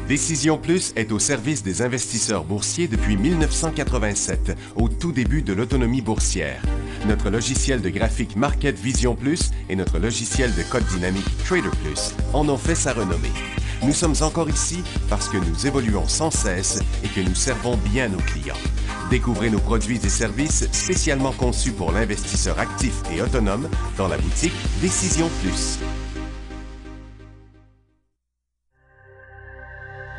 Décision Plus est au service des investisseurs boursiers depuis 1987, au tout début de l'autonomie boursière. Notre logiciel de graphique Market Vision Plus et notre logiciel de code dynamique Trader Plus en ont fait sa renommée. Nous sommes encore ici parce que nous évoluons sans cesse et que nous servons bien nos clients. Découvrez nos produits et services spécialement conçus pour l'investisseur actif et autonome dans la boutique Décision Plus.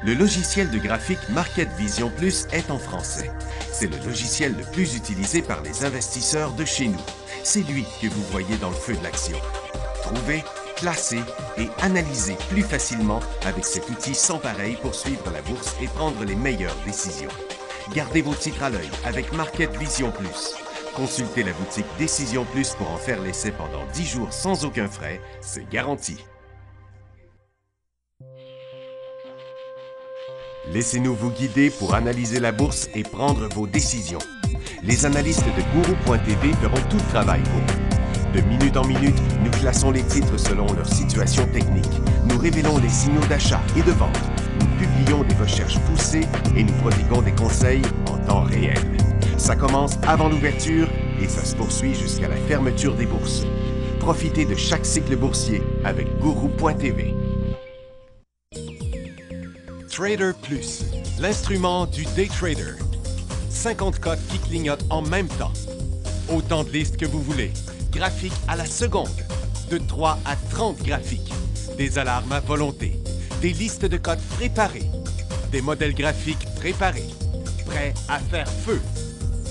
Le logiciel de graphique Market Vision Plus est en français. C'est le logiciel le plus utilisé par les investisseurs de chez nous. C'est lui que vous voyez dans le feu de l'action. Trouvez, classez et analysez plus facilement avec cet outil sans pareil pour suivre la bourse et prendre les meilleures décisions. Gardez vos titres à l'œil avec Market Vision Plus. Consultez la boutique Décision Plus pour en faire l'essai pendant 10 jours sans aucun frais, c'est garanti. Laissez-nous vous guider pour analyser la bourse et prendre vos décisions. Les analystes de Guru.tv feront tout le travail pour vous. De minute en minute, nous classons les titres selon leur situation technique. Nous révélons les signaux d'achat et de vente. Nous publions des recherches poussées et nous prodiguons des conseils en temps réel. Ça commence avant l'ouverture et ça se poursuit jusqu'à la fermeture des bourses. Profitez de chaque cycle boursier avec Guru.tv. Trader Plus, l'instrument du day trader. 50 cotes qui clignotent en même temps. Autant de listes que vous voulez. Graphiques à la seconde. De 3 à 30 graphiques. Des alarmes à volonté. Des listes de cotes préparées. Des modèles graphiques préparés. Prêts à faire feu.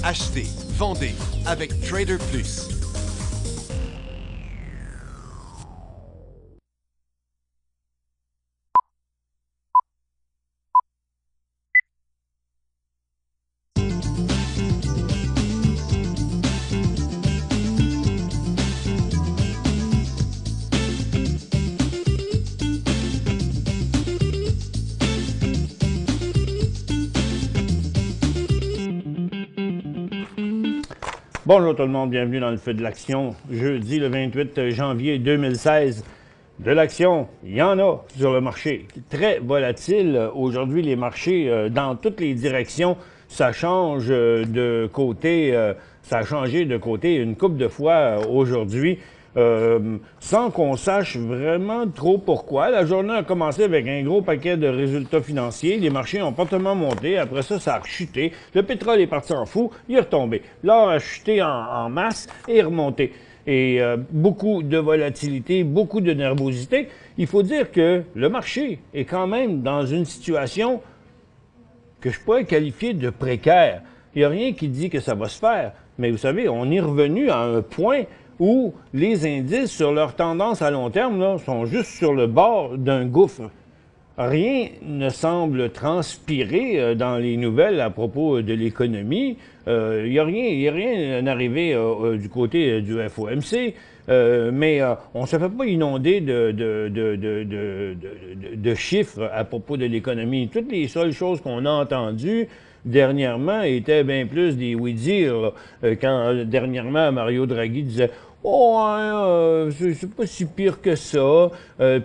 Achetez, vendez avec Trader Plus. Bonjour tout le monde, bienvenue dans le feu de l'action. Jeudi le 28 janvier 2016. De l'action, il y en a sur le marché. Très volatile. Aujourd'hui, les marchés, dans toutes les directions, ça change de côté. Ça a changé de côté une couple de fois aujourd'hui. Sans qu'on sache vraiment trop pourquoi. La journée a commencé avec un gros paquet de résultats financiers. Les marchés ont fortement monté. Après ça, ça a chuté. Le pétrole est parti en fou. Il est retombé. L'or a chuté en masse et est remonté. Et beaucoup de volatilité, beaucoup de nervosité. Il faut dire que le marché est quand même dans une situation que je pourrais qualifier de précaire. Il n'y a rien qui dit que ça va se faire. Mais vous savez, on est revenu à un point où les indices sur leur tendance à long terme là, sont juste sur le bord d'un gouffre. Rien ne semble transpirer dans les nouvelles à propos de l'économie. Il n'y a rien arrivé du côté du FOMC, mais on ne se fait pas inonder de chiffres à propos de l'économie. Toutes les seules choses qu'on a entendues dernièrement étaient bien plus des oui-dire. Quand dernièrement Mario Draghi disait « Oh, c'est pas si pire que ça. »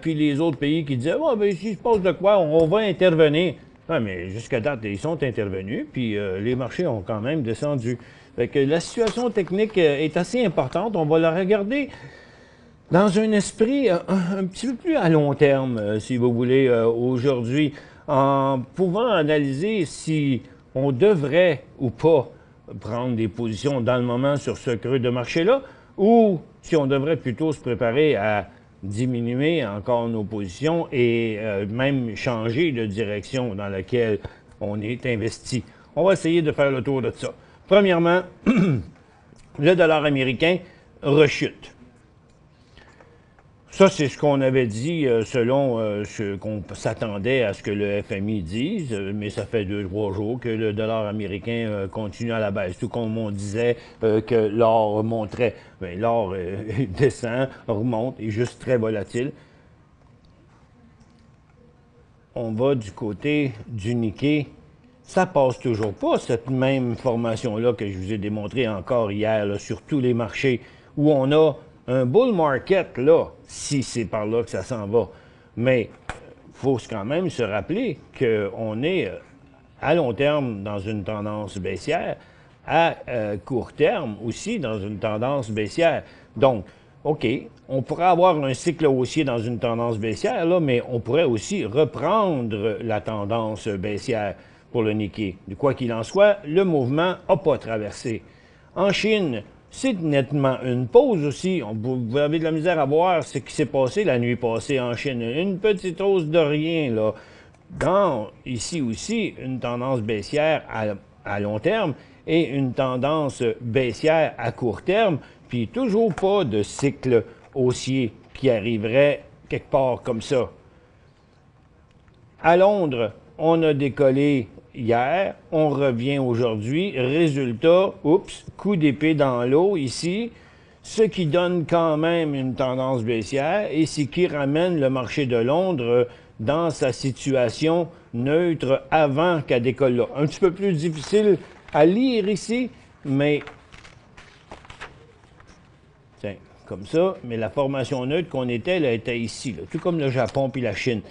Puis les autres pays qui disaient « Oh, ben s'il se passe de quoi, on va intervenir. » Non, mais jusqu'à date, ils sont intervenus, puis les marchés ont quand même descendu. Fait que la situation technique est assez importante. On va la regarder dans un esprit un petit peu plus à long terme, si vous voulez, aujourd'hui, en pouvant analyser si on devrait ou pas prendre des positions dans le moment sur ce creux de marché-là, ou si on devrait plutôt se préparer à diminuer encore nos positions et même changer de direction dans laquelle on est investi. On va essayer de faire le tour de ça. Premièrement, le dollar américain rechute. Ça, c'est ce qu'on avait dit selon ce qu'on s'attendait à ce que le FMI dise, mais ça fait 2-3 jours que le dollar américain continue à la baisse. Tout comme on disait que l'or monterait. Bien, l'or descend, remonte, est juste très volatile. On va du côté du Nikkei. Ça passe toujours pas, cette même formation-là que je vous ai démontré encore hier là, sur tous les marchés, où on a un bull market, là, si c'est par là que ça s'en va. Mais faut quand même se rappeler qu'on est à long terme dans une tendance baissière, à court terme aussi dans une tendance baissière. Donc, OK, on pourrait avoir un cycle haussier dans une tendance baissière, là, mais on pourrait aussi reprendre la tendance baissière pour le Nikkei. De quoi qu'il en soit, le mouvement n'a pas traversé. En Chine, c'est nettement une pause aussi. Vous avez de la misère à voir ce qui s'est passé la nuit passée en Chine. Une petite hausse de rien, là. Ici aussi, une tendance baissière à long terme et une tendance baissière à court terme, puis toujours pas de cycle haussier qui arriverait quelque part comme ça. À Londres, on a décollé hier, on revient aujourd'hui. Résultat, coup d'épée dans l'eau ici, ce qui donne quand même une tendance baissière et ce qui ramène le marché de Londres dans sa situation neutre avant qu'elle décolle là. Un petit peu plus difficile à lire ici, mais tiens, comme ça, mais la formation neutre qu'on était, elle était ici, là, tout comme le Japon puis la Chine.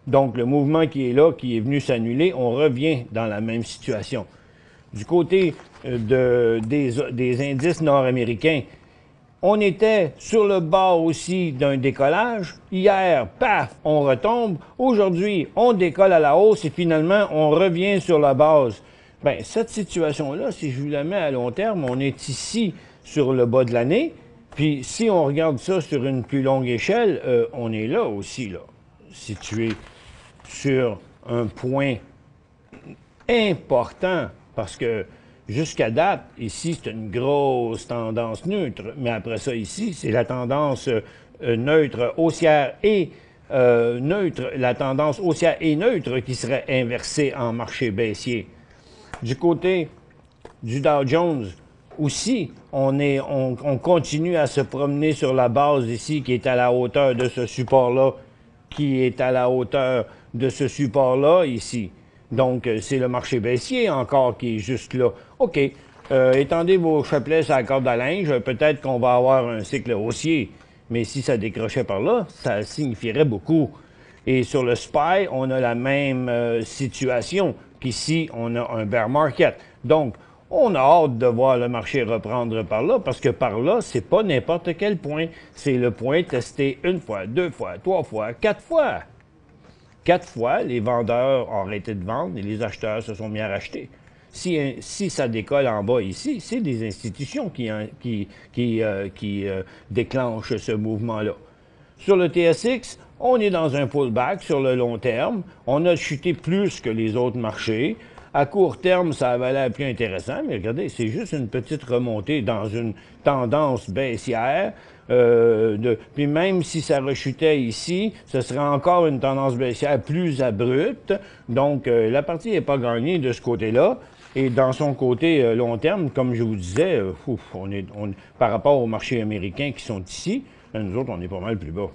Donc, le mouvement qui est là, qui est venu s'annuler, on revient dans la même situation. Du côté des indices nord-américains, on était sur le bord aussi d'un décollage. Hier, paf, on retombe. Aujourd'hui, on décolle à la hausse et finalement, on revient sur la base. Bien, cette situation-là, si je vous la mets à long terme, on est ici sur le bas de l'année. Puis, si on regarde ça sur une plus longue échelle, on est là aussi, là, situé sur un point important, parce que jusqu'à date, ici, c'est une grosse tendance neutre, mais après ça, ici, c'est la tendance neutre haussière et neutre, la tendance haussière et neutre qui serait inversée en marché baissier. Du côté du Dow Jones, aussi, on continue à se promener sur la base ici, qui est à la hauteur de ce support-là, qui est à la hauteur de ce support-là ici. Donc, c'est le marché baissier encore qui est juste là. OK, étendez vos chapelets sur la corde à linge, peut-être qu'on va avoir un cycle haussier. Mais si ça décrochait par là, ça signifierait beaucoup. Et sur le SPY, on a la même situation qu'ici, on a un bear market. Donc, on a hâte de voir le marché reprendre par là, parce que par là, c'est pas n'importe quel point. C'est le point testé une fois, deux fois, trois fois, quatre fois. 4 fois, les vendeurs ont arrêté de vendre et les acheteurs se sont mis à racheter. Si ça décolle en bas ici, c'est des institutions qui déclenchent ce mouvement-là. Sur le TSX, on est dans un pullback sur le long terme. On a chuté plus que les autres marchés. À court terme, ça avait l'air plus intéressant, mais regardez, c'est juste une petite remontée dans une tendance baissière. Puis même si ça rechutait ici, ce serait encore une tendance baissière plus abrupte. Donc, la partie n'est pas gagnée de ce côté-là. Et dans son côté long terme, comme je vous disais, par rapport aux marchés américains qui sont ici, nous autres, on est pas mal plus bas.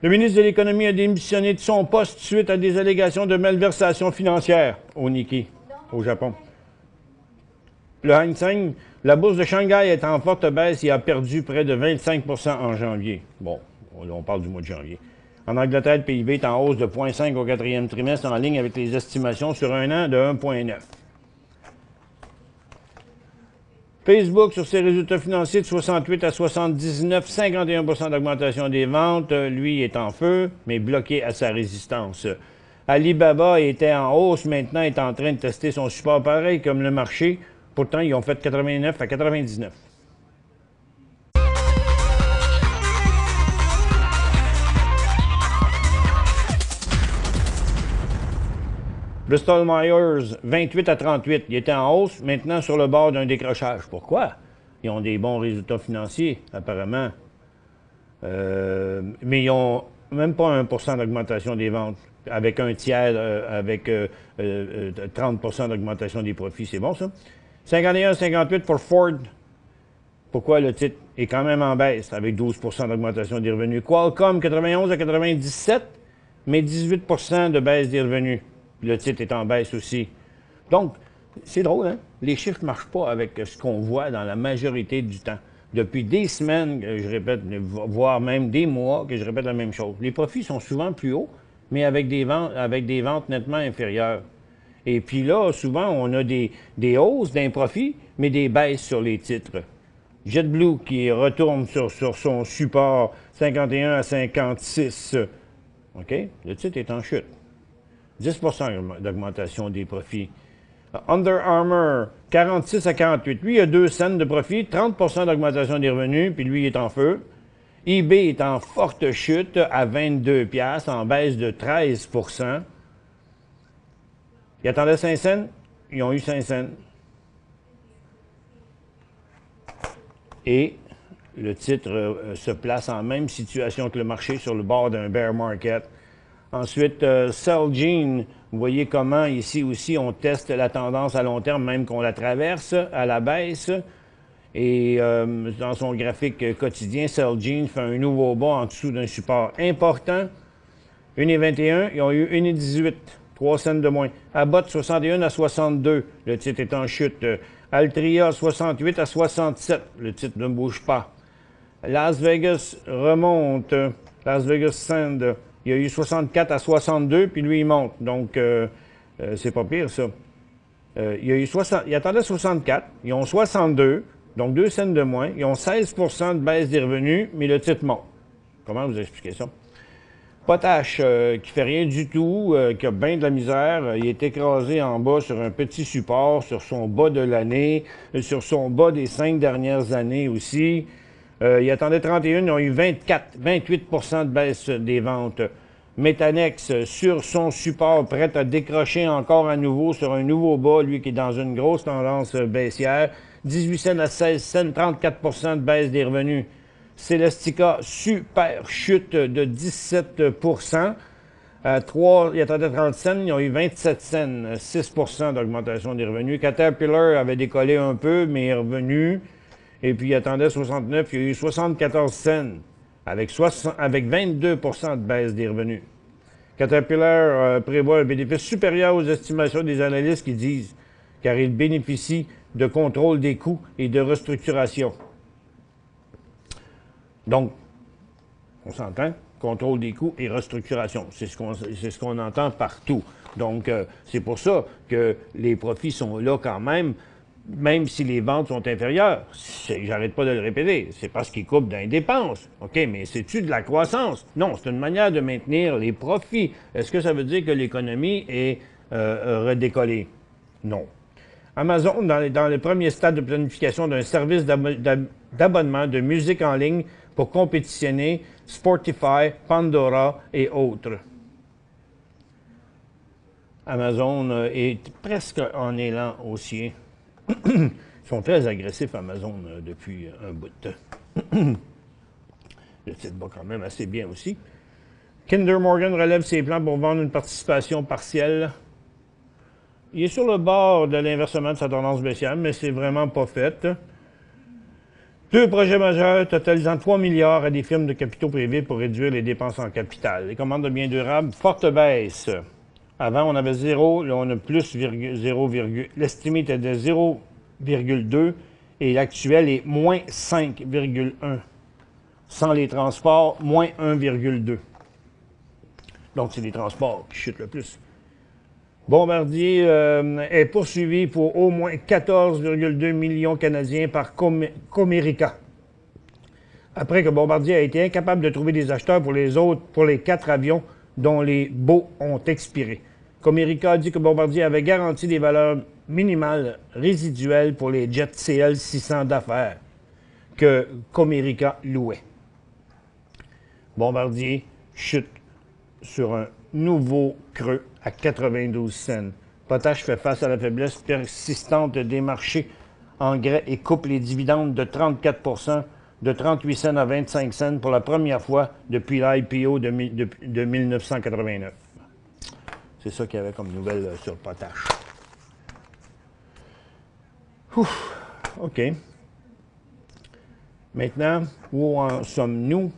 Le ministre de l'Économie a démissionné de son poste suite à des allégations de malversation financière au Nikkei, au Japon. Le Hang Seng, la bourse de Shanghai est en forte baisse et a perdu près de 25 % en janvier. Bon, on parle du mois de janvier. En Angleterre, le PIB est en hausse de 0,5 au quatrième trimestre, en ligne avec les estimations sur un an de 1,9. Facebook, sur ses résultats financiers de 68 à 79, 51 % d'augmentation des ventes. Lui est en feu, mais bloqué à sa résistance. Alibaba était en hausse, maintenant est en train de tester son support pareil comme le marché. Pourtant, ils ont fait 89 à 99. Bristol Myers, 28 à 38. Il était en hausse, maintenant sur le bord d'un décrochage. Pourquoi? Ils ont des bons résultats financiers, apparemment. Mais ils n'ont même pas 1 % d'augmentation des ventes, avec un tiers, avec 30 % d'augmentation des profits. C'est bon, ça? 51,58 pour Ford. Pourquoi le titre est quand même en baisse, avec 12 % d'augmentation des revenus? Qualcomm, 91 à 97, mais 18 % de baisse des revenus. Le titre est en baisse aussi. Donc, c'est drôle, hein? Les chiffres ne marchent pas avec ce qu'on voit dans la majorité du temps. depuis des semaines que je répète, voire même des mois que je répète la même chose. Les profits sont souvent plus hauts, mais avec des ventes nettement inférieures. Et puis là, souvent, on a des hausses d'un profit, mais des baisses sur les titres. JetBlue qui retourne sur son support 51 à 56. OK? Le titre est en chute. 10 d'augmentation des profits. Under Armour, 46 à 48. Lui, il a 2 cents de profit, 30 d'augmentation des revenus, puis lui, il est en feu. eBay est en forte chute à 22 piastres, en baisse de 13 %. Ils attendaient 5 cents, ils ont eu 5 cents. Et le titre se place en même situation que le marché sur le bord d'un bear market. Ensuite, Celgene, vous voyez comment ici aussi on teste la tendance à long terme, même qu'on la traverse à la baisse. Et dans son graphique quotidien, Celgene fait un nouveau bas en dessous d'un support important. 1,21, ils ont eu 1,18, 3 cents de moins. Abbott, 61 à 62, le titre est en chute. Altria, 68 à 67, le titre ne bouge pas. Las Vegas remonte. Las Vegas Sand, il y a eu 64 à 62, puis lui, il monte. Donc, c'est pas pire, ça. Il attendait 64, ils ont 62, donc 2 cents de moins. Ils ont 16 % de baisse des revenus, mais le titre monte. Comment vous expliquez ça? Potash, qui fait rien du tout, qui a bien de la misère, il est écrasé en bas sur un petit support, sur son bas de l'année, sur son bas des 5 dernières années aussi. Il attendait 31, ils ont eu 28 % de baisse des ventes. Metanex, sur son support, prêt à décrocher encore à nouveau sur un nouveau bas, lui qui est dans une grosse tendance baissière. 18 cents à 16 cents, 34 % de baisse des revenus. Celestica, super chute de 17 %. Ils attendaient 30 cents, ils ont eu 27 cents, 6 % d'augmentation des revenus. Caterpillar avait décollé un peu, mais est revenu. Et puis, il attendait 69, il y a eu 74 cents, avec 22 % de baisse des revenus. Caterpillar prévoit un bénéfice supérieur aux estimations des analystes qui disent, car il bénéficie de contrôle des coûts et de restructuration. Donc, on s'entend, contrôle des coûts et restructuration. C'est ce qu'on entend partout. Donc, c'est pour ça que les profits sont là quand même si les ventes sont inférieures. J'arrête pas de le répéter. C'est parce qu'ils coupent dans les dépenses. OK, mais c'est-tu de la croissance? Non, c'est une manière de maintenir les profits. Est-ce que ça veut dire que l'économie est redécollée? Non. Amazon, dans le premier stade de planification d'un service d'abonnement de musique en ligne pour compétitionner Spotify, Pandora et autres. Amazon est presque en élan haussier. Ils sont très agressifs, Amazon, depuis un bout de temps. Le titre va quand même assez bien aussi. Kinder Morgan relève ses plans pour vendre une participation partielle. Il est sur le bord de l'inversement de sa tendance baissière, mais c'est vraiment pas fait. 2 projets majeurs totalisant 3 milliards à des firmes de capitaux privés pour réduire les dépenses en capital. Les commandes de biens durables, forte baisse. Avant, on avait 0, là, on a plus 0, l'estimé était de 0,2 et l'actuel est moins 5,1. Sans les transports, moins 1,2. Donc, c'est les transports qui chutent le plus. Bombardier est poursuivi pour au moins 14,2 millions canadiens par Comerica. Après que Bombardier a été incapable de trouver des acheteurs pour les 4 avions dont les baux ont expiré. Comerica a dit que Bombardier avait garanti des valeurs minimales résiduelles pour les jets CL600 d'affaires que Comerica louait. Bombardier chute sur un nouveau creux à 92 cents. Potash fait face à la faiblesse persistante des marchés engrais et coupe les dividendes de 34 % de 38 cents à 25 cents pour la première fois depuis l'IPO de 1989. C'est ça qu'il y avait comme nouvelle sur Potash. Ouf, OK. Maintenant, où en sommes-nous?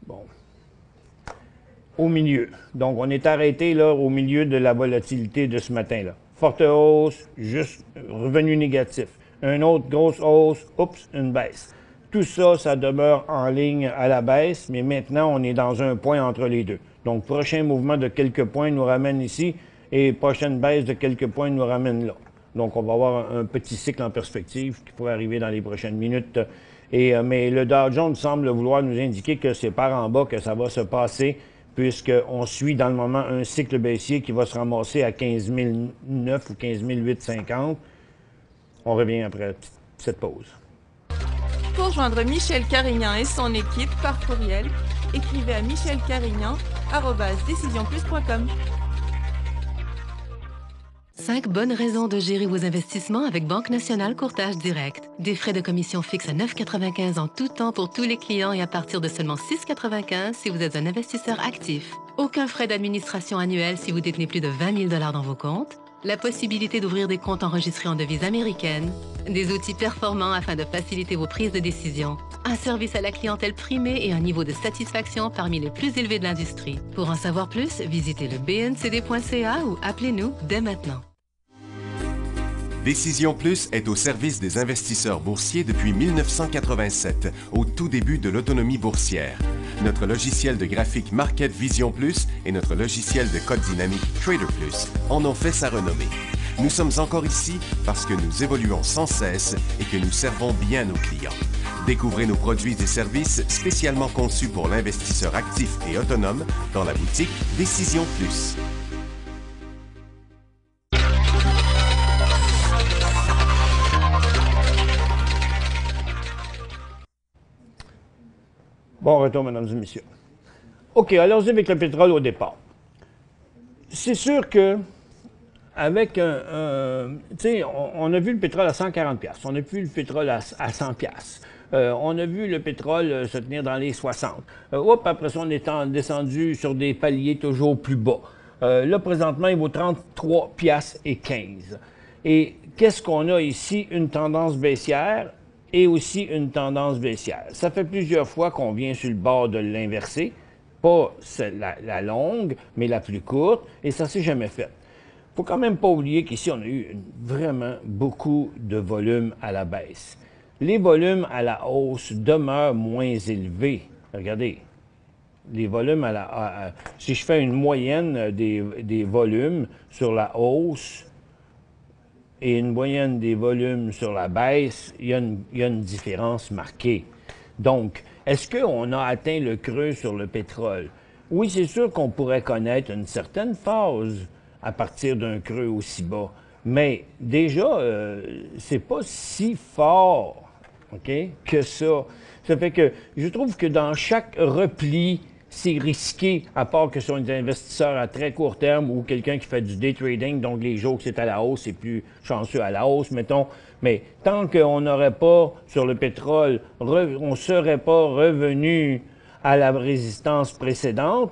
Bon. Au milieu. Donc, on est arrêté là au milieu de la volatilité de ce matin-là. Forte hausse, juste revenu négatif. une autre grosse hausse, oups, une baisse. Tout ça, ça demeure en ligne à la baisse, mais maintenant, on est dans un point entre les deux. Donc, prochain mouvement de quelques points nous ramène ici et prochaine baisse de quelques points nous ramène là. Donc, on va avoir un petit cycle en perspective qui pourrait arriver dans les prochaines minutes. Mais le Dow Jones semble vouloir nous indiquer que c'est par en bas que ça va se passer, puisqu'on suit dans le moment un cycle baissier qui va se ramasser à 15 009 ou 15 850. On revient après cette pause. Pour joindre Michel Carignan et son équipe par courriel, écrivez à michelcarignan@decisionplus.com. 5 bonnes raisons de gérer vos investissements avec Banque Nationale Courtage Direct. Des frais de commission fixes à 9,95 en tout temps pour tous les clients et à partir de seulement 6,95 si vous êtes un investisseur actif. Aucun frais d'administration annuel si vous détenez plus de 20 000 $ dans vos comptes. La possibilité d'ouvrir des comptes enregistrés en devise américaine. Des outils performants afin de faciliter vos prises de décision. Un service à la clientèle primé et un niveau de satisfaction parmi les plus élevés de l'industrie. Pour en savoir plus, visitez le bncd.ca ou appelez-nous dès maintenant. Décision Plus est au service des investisseurs boursiers depuis 1987, au tout début de l'autonomie boursière. Notre logiciel de graphique Market Vision Plus et notre logiciel de code dynamique Trader Plus en ont fait sa renommée. Nous sommes encore ici parce que nous évoluons sans cesse et que nous servons bien nos clients. Découvrez nos produits et services spécialement conçus pour l'investisseur actif et autonome dans la boutique Décision Plus. Bon retour, mesdames et messieurs. OK, allons-y avec le pétrole au départ. C'est sûr que avec tu sais, on a vu le pétrole à 140$, on a vu le pétrole à 100$, on a vu le pétrole se tenir dans les 60. Après ça, on est descendu sur des paliers toujours plus bas. Là, présentement, il vaut 33,15$. Et qu'est-ce qu'on a ici? Une tendance baissière et aussi une tendance baissière. Ça fait plusieurs fois qu'on vient sur le bord de l'inverser, pas la longue, mais la plus courte, et ça s'est jamais fait. Il faut quand même pas oublier qu'ici, on a eu vraiment beaucoup de volume à la baisse. Les volumes à la hausse demeurent moins élevés. Regardez, les volumes si je fais une moyenne des volumes sur la hausse, et une moyenne des volumes sur la baisse, il y a une différence marquée. Donc, est-ce qu'on a atteint le creux sur le pétrole? Oui, c'est sûr qu'on pourrait connaître une certaine phase à partir d'un creux aussi bas. Mais déjà, c'est pas si fort, OK, que ça. Ça fait que je trouve que dans chaque repli, c'est risqué, à part que sur des investisseurs à très court terme ou quelqu'un qui fait du day trading, donc les jours que c'est à la hausse, c'est plus chanceux à la hausse, mettons. Mais tant qu'on n'aurait pas, sur le pétrole, on ne serait pas revenu à la résistance précédente,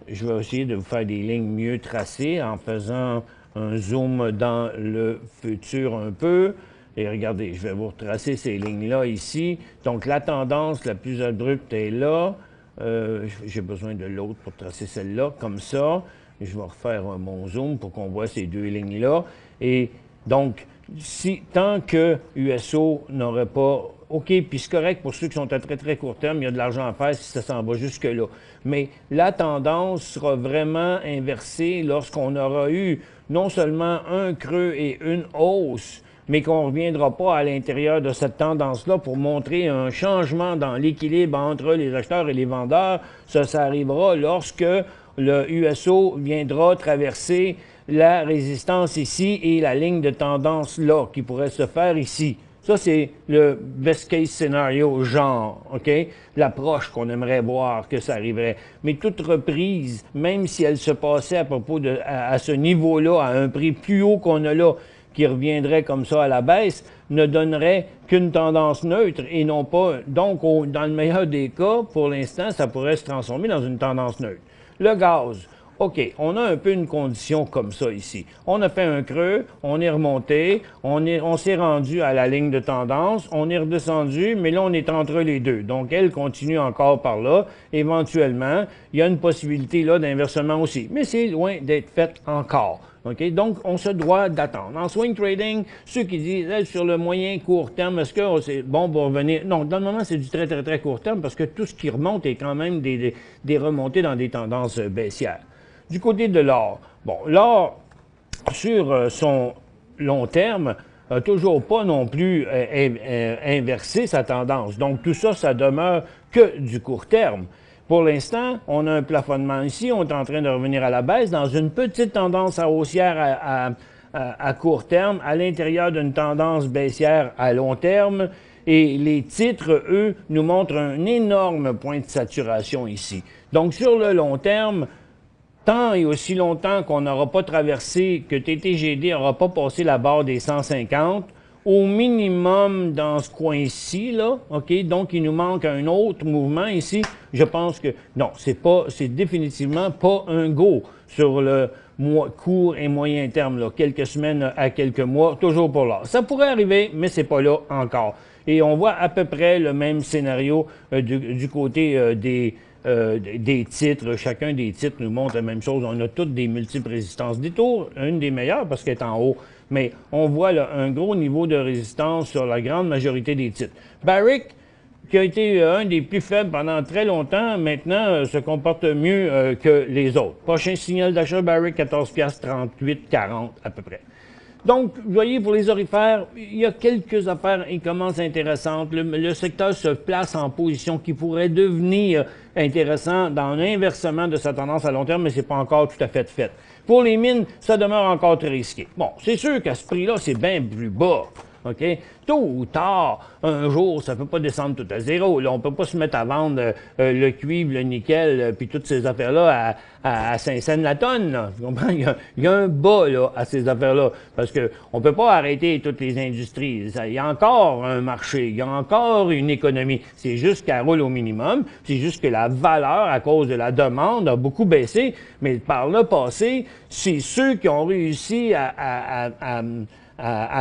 je vais essayer de vous faire des lignes mieux tracées en faisant un zoom dans le futur un peu. Et regardez, je vais vous retracer ces lignes-là ici. Donc la tendance la plus abrupte est là. J'ai besoin de l'autre pour tracer celle-là, comme ça. Je vais refaire mon zoom pour qu'on voit ces deux lignes-là. Et donc, tant que USO n'aurait pas... OK, puis c'est correct pour ceux qui sont à très, très court terme, il y a de l'argent à faire si ça s'en va jusque-là. Mais la tendance sera vraiment inversée lorsqu'on aura eu non seulement un creux et une hausse, mais qu'on ne reviendra pas à l'intérieur de cette tendance-là pour montrer un changement dans l'équilibre entre les acheteurs et les vendeurs. Ça arrivera lorsque le USO viendra traverser la résistance ici et la ligne de tendance là, qui pourrait se faire ici. Ça, c'est le best case scénario, genre, OK? L'approche qu'on aimerait voir que ça arriverait. Mais toute reprise, même si elle se passait à ce niveau-là, à un prix plus haut qu'on a là, qui reviendrait comme ça à la baisse, ne donnerait qu'une tendance neutre et non pas... Donc, dans le meilleur des cas, pour l'instant, ça pourrait se transformer dans une tendance neutre. Le gaz, OK, on a un peu une condition comme ça ici. On a fait un creux, on est remonté, on s'est rendu à la ligne de tendance, on est redescendu, mais là, on est entre les deux. Donc, elle continue encore par là. Éventuellement, il y a une possibilité là d'inversement aussi, mais c'est loin d'être fait encore. OK? Donc, on se doit d'attendre. En swing trading, ceux qui disent sur le moyen court terme, est-ce que c'est bon pour revenir? Non, dans le moment, c'est du très, très, très court terme parce que tout ce qui remonte est quand même des remontées dans des tendances baissières. Du côté de l'or, bon, l'or, sur son long terme, n'a toujours pas non plus inversé sa tendance. Donc, tout ça, ça demeure que du court terme. Pour l'instant, on a un plafonnement ici, on est en train de revenir à la baisse dans une petite tendance haussière à court terme, à l'intérieur d'une tendance baissière à long terme. Et les titres, eux, nous montrent un énorme point de saturation ici. Donc, sur le long terme, tant et aussi longtemps qu'on n'aura pas traversé, que TTGD n'aura pas passé la barre des 150, au minimum dans ce coin-ci, là, OK? Donc, il nous manque un autre mouvement ici. Je pense que, non, c'est définitivement pas un go sur le court et moyen terme, là, quelques semaines à quelques mois, toujours pour l'or. Ça pourrait arriver, mais c'est pas là encore. Et on voit à peu près le même scénario du côté des titres. Chacun des titres nous montre la même chose. On a toutes des multiples résistances. Des tours, une des meilleures parce qu'elle est en haut. Mais on voit là, un gros niveau de résistance sur la grande majorité des titres. Barrick, qui a été un des plus faibles pendant très longtemps, maintenant se comporte mieux que les autres. Prochain signal d'achat, Barrick, 14,38,40 à peu près. Donc, vous voyez, pour les orifères, il y a quelques affaires qui commencent intéressantes. Le secteur se place en position qui pourrait devenir intéressant dans l'inversement de sa tendance à long terme, mais c'est pas encore tout à fait fait. Pour les mines, ça demeure encore très risqué. Bon, c'est sûr qu'à ce prix-là, c'est bien plus bas. OK? Tôt ou tard, un jour, ça ne peut pas descendre tout à zéro. Là, on ne peut pas se mettre à vendre le cuivre, le nickel, puis toutes ces affaires-là à 5 cents la tonne. Là. Tu comprends? Il y a un bas là, à ces affaires-là. Parce qu'on ne peut pas arrêter toutes les industries. Il y a encore un marché, il y a encore une économie. C'est juste qu'elle roule au minimum. C'est juste que la valeur, à cause de la demande, a beaucoup baissé. Mais par le passé, c'est ceux qui ont réussi à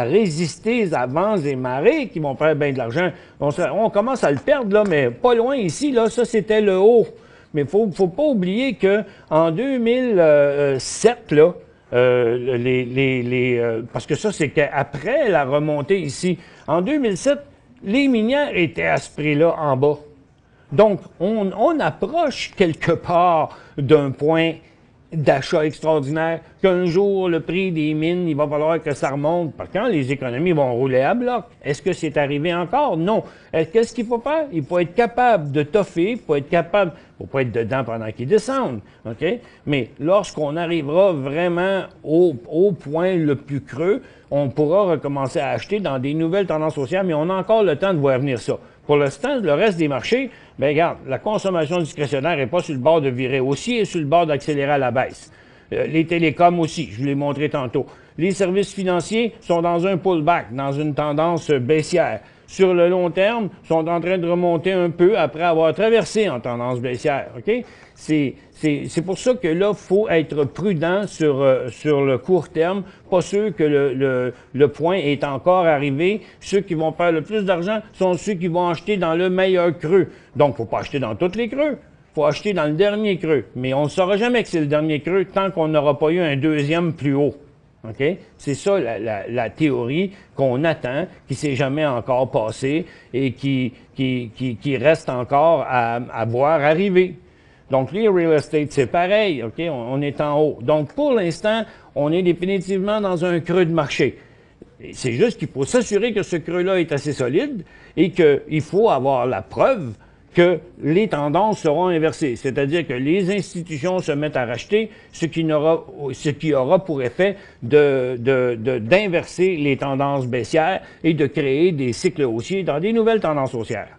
résister aux vents et marées qui vont faire bien de l'argent. On commence à le perdre, là, mais pas loin ici, là, ça, c'était le haut. Mais faut pas oublier que en 2007, là, parce que ça, c'est qu'après la remontée ici, en 2007, les minières étaient à ce prix-là en bas. Donc, on approche quelque part d'un point d'achat extraordinaire, qu'un jour, le prix des mines, il va falloir que ça remonte. Par quand les économies vont rouler à bloc. Est-ce que c'est arrivé encore? Non. Qu'est-ce qu'il faut faire? Il faut être capable de toffer, il faut être capable, il faut pas être dedans pendant qu'ils descendent, OK? Mais lorsqu'on arrivera vraiment au point le plus creux, on pourra recommencer à acheter dans des nouvelles tendances haussières, mais on a encore le temps de voir venir ça. Pour l'instant, le reste des marchés, bien, regarde, la consommation discrétionnaire n'est pas sur le bord de virer haussier, elle est sur le bord d'accélérer à la baisse. Les télécoms aussi, je vous l'ai montré tantôt. Les services financiers sont dans un pullback, dans une tendance baissière. Sur le long terme, sont en train de remonter un peu après avoir traversé en tendance baissière. OK? C'est pour ça que là, il faut être prudent sur le court terme. Pas sûr que le point est encore arrivé. Ceux qui vont faire le plus d'argent sont ceux qui vont acheter dans le meilleur creux. Donc, il ne faut pas acheter dans tous les creux. Il faut acheter dans le dernier creux. Mais on ne saura jamais que c'est le dernier creux tant qu'on n'aura pas eu un deuxième plus haut. OK? C'est ça la théorie qu'on attend, qui ne s'est jamais encore passée et qui reste encore à voir arriver. Donc, les real estate, c'est pareil. OK? On est en haut. Donc, pour l'instant, on est définitivement dans un creux de marché. C'est juste qu'il faut s'assurer que ce creux-là est assez solide et qu'il faut avoir la preuve que les tendances seront inversées, c'est-à-dire que les institutions se mettent à racheter, ce qui aura pour effet d'inverser les tendances baissières et de créer des cycles haussiers dans des nouvelles tendances haussières.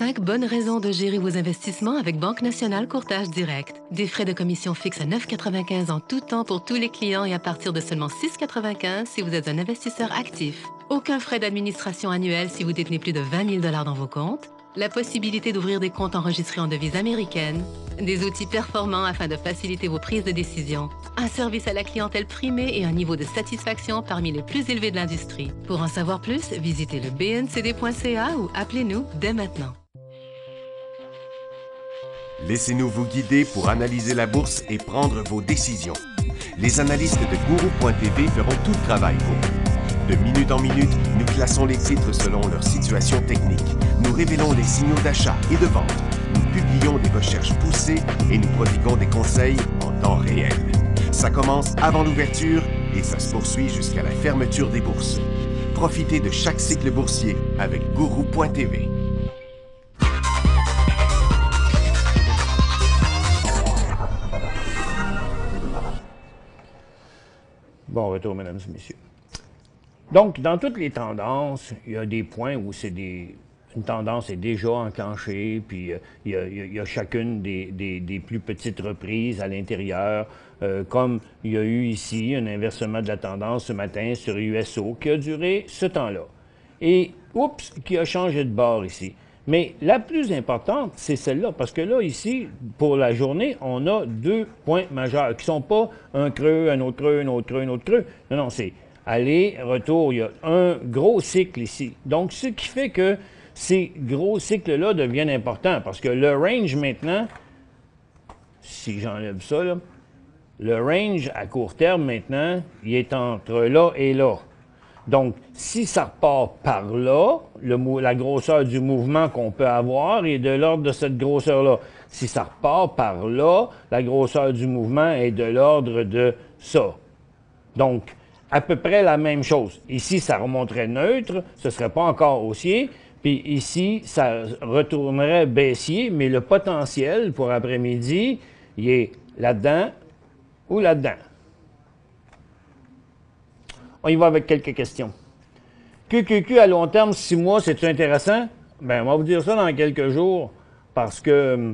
5 bonnes raisons de gérer vos investissements avec Banque Nationale Courtage Direct. Des frais de commission fixes à 9,95 en tout temps pour tous les clients et à partir de seulement 6,95 si vous êtes un investisseur actif. Aucun frais d'administration annuel si vous détenez plus de 20 000 $ dans vos comptes. La possibilité d'ouvrir des comptes enregistrés en devise américaine. Des outils performants afin de faciliter vos prises de décision. Un service à la clientèle primé et un niveau de satisfaction parmi les plus élevés de l'industrie. Pour en savoir plus, visitez le bncd.ca ou appelez-nous dès maintenant. Laissez-nous vous guider pour analyser la bourse et prendre vos décisions. Les analystes de Guru.tv feront tout le travail pour vous. De minute en minute, nous classons les titres selon leur situation technique. Nous révélons les signaux d'achat et de vente. Nous publions des recherches poussées et nous prodiguons des conseils en temps réel. Ça commence avant l'ouverture et ça se poursuit jusqu'à la fermeture des bourses. Profitez de chaque cycle boursier avec Guru.tv. Bon retour, mesdames et messieurs. Donc, dans toutes les tendances, il y a des points où une tendance est déjà enclenchée, puis il y a chacune des plus petites reprises à l'intérieur, comme il y a eu ici un inversement de la tendance ce matin sur USO qui a duré ce temps-là. Et, oups, qui a changé de bord ici. Mais la plus importante, c'est celle-là, parce que là, ici, pour la journée, on a 2 points majeurs qui ne sont pas un creux, un autre creux, un autre creux, un autre creux. Non, non, c'est aller, retour, il y a un gros cycle ici. Donc, ce qui fait que ces gros cycles-là deviennent importants, parce que le range maintenant, si j'enlève ça, là, le range à court terme maintenant, il est entre là et là. Donc, si ça repart par là, la grosseur du mouvement qu'on peut avoir est de l'ordre de cette grosseur-là. Si ça repart par là, la grosseur du mouvement est de l'ordre de ça. Donc, à peu près la même chose. Ici, ça remonterait neutre, ce ne serait pas encore haussier. Puis ici, ça retournerait baissier, mais le potentiel pour après-midi, il est là-dedans ou là-dedans. On y va avec quelques questions. QQQ à long terme, 6 mois, c'est-tu intéressant? Bien, on va vous dire ça dans quelques jours, parce que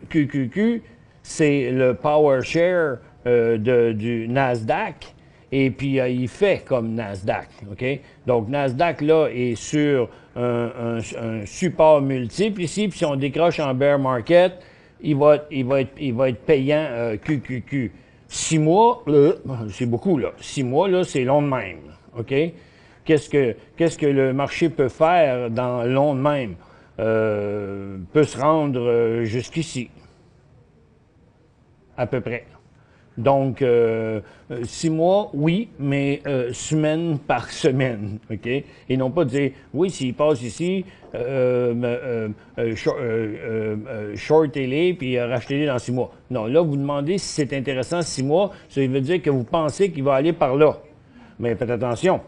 QQQ, c'est le power share du Nasdaq, et puis il fait comme Nasdaq, OK? Donc, Nasdaq, là, est sur un support multiple ici, puis si on décroche en bear market, il va être payant QQQ. 6 mois, c'est beaucoup, là. 6 mois, là, c'est long de même, OK? Qu'est-ce que le marché peut faire dans long de même? Peut se rendre jusqu'ici, à peu près. Donc, 6 mois, oui, mais semaine par semaine, OK? Et non pas dire, oui, s'il passe ici, shortez-les, puis rachetez-les dans 6 mois. Non, là, vous demandez si c'est intéressant 6 mois, ça veut dire que vous pensez qu'il va aller par là. Mais faites attention.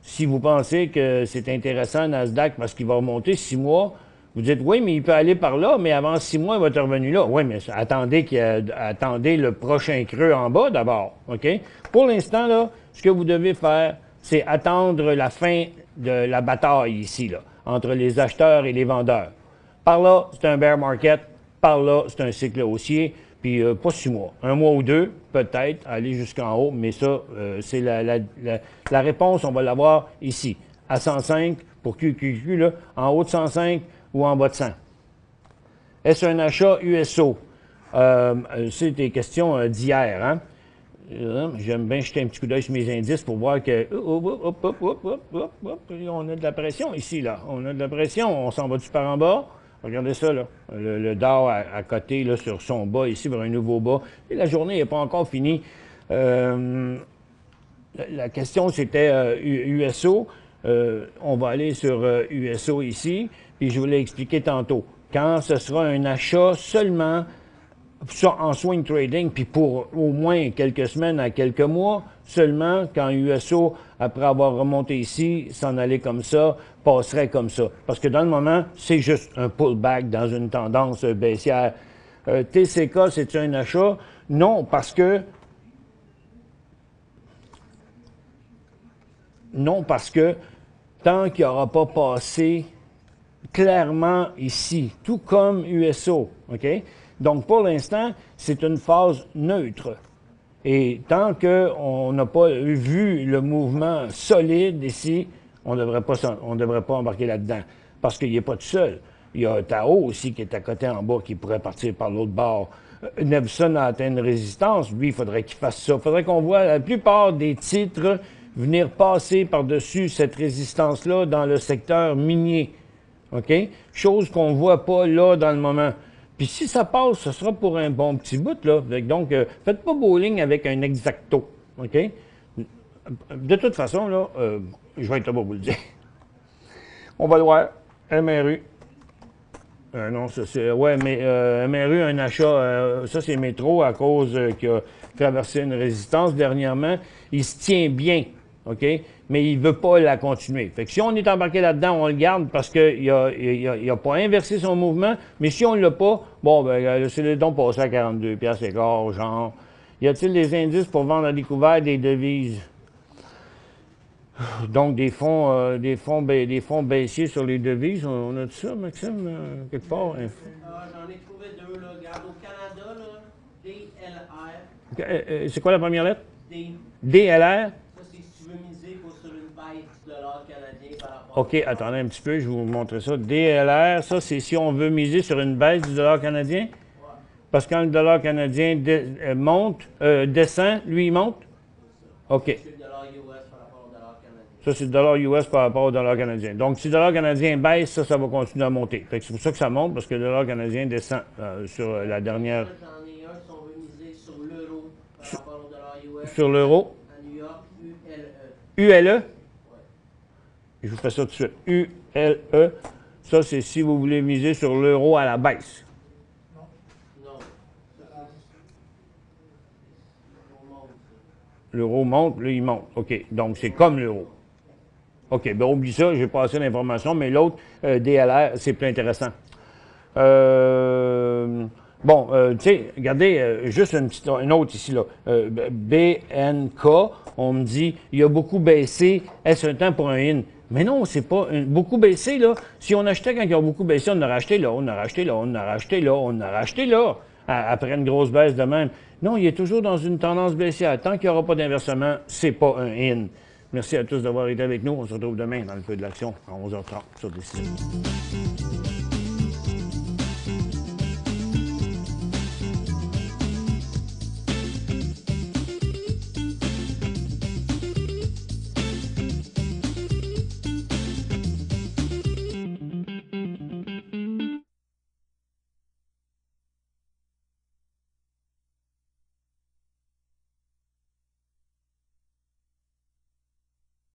Si vous pensez que c'est intéressant Nasdaq parce qu'il va remonter 6 mois, vous dites, oui, mais il peut aller par là, mais avant 6 mois, il va être revenu là. Oui, mais attendez le prochain creux en bas d'abord, OK? Pour l'instant, là, ce que vous devez faire, c'est attendre la fin de la bataille ici, là, entre les acheteurs et les vendeurs. Par là, c'est un bear market. Par là, c'est un cycle haussier. Puis pas 6 mois. 1 mois ou 2, peut-être, aller jusqu'en haut, mais ça, c'est la réponse, on va l'avoir ici. À 105 pour QQQ, là, en haut de 105 ou en bas de 100. Est-ce un achat USO? C'est des questions d'hier, hein? J'aime bien jeter un petit coup d'œil sur mes indices pour voir que... on a de la pression ici, là. On a de la pression. On s'en va-tu par en bas? Regardez ça, là. Le Dow à côté, là, sur son bas, ici, vers un nouveau bas. Et la journée n'est pas encore finie. La question, c'était USO. On va aller sur USO ici. Puis je vous l'ai expliqué tantôt. Quand ce sera un achat seulement en swing trading, puis pour au moins quelques semaines à quelques mois, seulement quand USO, après avoir remonté ici, s'en allait comme ça, passerait comme ça. Parce que dans le moment, c'est juste un pullback dans une tendance baissière. TCK, c'est un achat? Non, parce que tant qu'il n'aura pas passé clairement ici, tout comme USO. OK? Donc, pour l'instant, c'est une phase neutre. Et tant qu'on n'a pas vu le mouvement solide ici, on ne devrait pas embarquer là-dedans. Parce qu'il n'est pas tout seul. Il y a Tao aussi qui est à côté en bas, qui pourrait partir par l'autre bord. Nevson a atteint une résistance. Lui, il faudrait qu'il fasse ça. Il faudrait qu'on voit la plupart des titres venir passer par-dessus cette résistance-là dans le secteur minier. OK? Chose qu'on ne voit pas là dans le moment. Puis si ça passe, ce sera pour un bon petit bout, là. Donc, faites pas bowling avec un exacto. OK? De toute façon, là, je vais être là pour vous le dire. On va le voir. MRU. Non, ça c'est. Ouais, mais MRU, un achat, ça c'est Métro à cause qu'il a traversé une résistance dernièrement. Il se tient bien, OK? Mais il ne veut pas la continuer. Fait que si on est embarqué là-dedans, on le garde parce qu'il n'a pas inversé son mouvement. Mais si on ne l'a pas, bon, ben, c'est le don passé à 42 piastres et quart, genre. Y a-t-il des indices pour vendre à découvert des devises? Donc, des fonds baissiers sur les devises. On a tout ça, Maxime, quelque part? J'en ai trouvé deux, là. Regarde, au Canada, là, DLR. C'est quoi la première lettre? D. DLR? Ça, c'est si tu veux miser sur une baisse du dollar canadien par rapport OK, attendez un petit peu, je vais vous montrer ça. DLR, ça, c'est si on veut miser sur une baisse du dollar canadien? Ouais. Parce que quand le dollar canadien descend, lui, il monte? OK. C'est le dollar US par rapport au dollar canadien. Ça, c'est le dollar US par rapport au dollar canadien. Donc, si le dollar canadien baisse, ça va continuer à monter. Fait que c'est pour ça que ça monte, parce que le dollar canadien descend sur la dernière... J'en ai un si on veut miser sur l'euro par rapport au dollar US. Sur l'euro. À New York, ULE. ULE? Je vous fais ça tout de suite. ULE, ça, c'est si vous voulez miser sur l'euro à la baisse. Non. L'euro monte, là, il monte. OK. Donc, c'est comme l'euro. OK. Ben, oublie ça, j'ai pas assez d'informations, mais l'autre, DLR, c'est plus intéressant. Bon, tu sais, regardez, juste une autre ici, là. BNK, on me dit, il a beaucoup baissé. Est-ce un temps pour un in? Mais non, c'est pas beaucoup baissé, là. Si on achetait quand il a beaucoup baissé, on a racheté là, on a racheté là, on a racheté là, on a racheté là, après une grosse baisse de même. Non, il est toujours dans une tendance baissière. Tant qu'il n'y aura pas d'inversement, c'est pas un in. Merci à tous d'avoir été avec nous. On se retrouve demain dans le feu de l'action à 11h30 sur Décision.